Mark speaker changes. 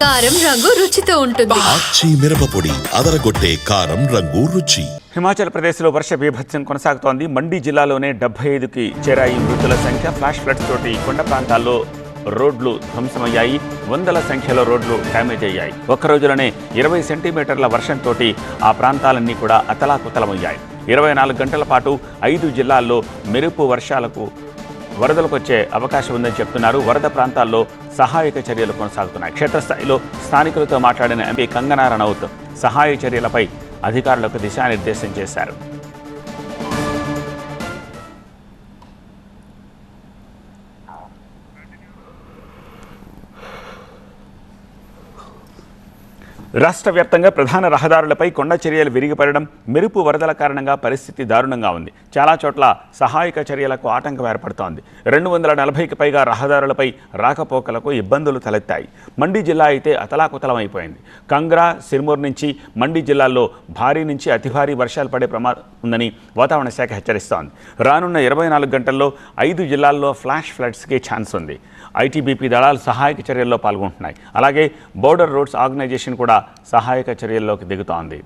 Speaker 1: కారం రంగు రుచితో ఉంటుంది.
Speaker 2: ఆచి మిరపపొడి అదరగొట్టే కారం రంగు రుచి.
Speaker 3: హిమాచల్ ప్రదేశ్లో వర్ష బీభత్సం కొనసాగుతోంది. మండి జిల్లాలోనే 75కి చేరాయి మృతుల సంఖ్య. ఫ్లాష్ ఫ్లడ్స్ తోటి కొండ ప్రాంతాల్లో రోడ్లు ధ్వంసమయ్యాయి. వందల సంఖ్యలో రోడ్లు డ్యామేజ్ అయ్యాయి. ఒక్క రోజులోనే 20 సెంటీమీటర్ల వర్షంతో ఆ ప్రాంతాలన్నీ కూడా అతలాకుతలమయ్యాయి. 24 గంటల పాటు 5 జిల్లాల్లో మెరుపు వర్షాలకు వరదలకు వచ్చే అవకాశం ఉందని చెప్తున్నారు. వరద ప్రాంతాల్లో సహాయక చర్యలు కొనసాగుతున్నాయి. క్షేత్రస్థాయిలో స్థానికులతో మాట్లాడిన ఎంపీ కంగనా రనౌత్ సహాయ చర్యలపై అధికారులకు దిశానిర్దేశం చేశారు. రాష్ట్ర వ్యాప్తంగా ప్రధాన రహదారులపై కొండ చర్యలు విరిగిపడడం, మెరుపు వరదల కారణంగా పరిస్థితి దారుణంగా ఉంది. చాలా చోట్ల సహాయక చర్యలకు ఆటంకం ఏర్పడుతోంది. 240కి పైగా రహదారులపై రాకపోకలకు ఇబ్బందులు తలెత్తాయి. మండి జిల్లా అయితే అతలాకుతలమైపోయింది. కంగ్రా, సిర్మూర్ నుంచి మండి జిల్లాల్లో భారీ నుంచి అతి భారీ వర్షాలు పడే ప్రమాదం ఉందని వాతావరణ శాఖ హెచ్చరిస్తోంది. రానున్న 24 గంటల్లో 5 జిల్లాల్లో ఫ్లాష్ ఫ్లడ్స్కి ఛాన్స్ ఉంది. ఐటీబీపీ దళాలు సహాయక చర్యల్లో పాల్గొంటున్నాయి. అలాగే బోర్డర్ రోడ్స్ ఆర్గనైజేషన్ కూడా సహాయక చర్యల్లోకి దిగుతోంది.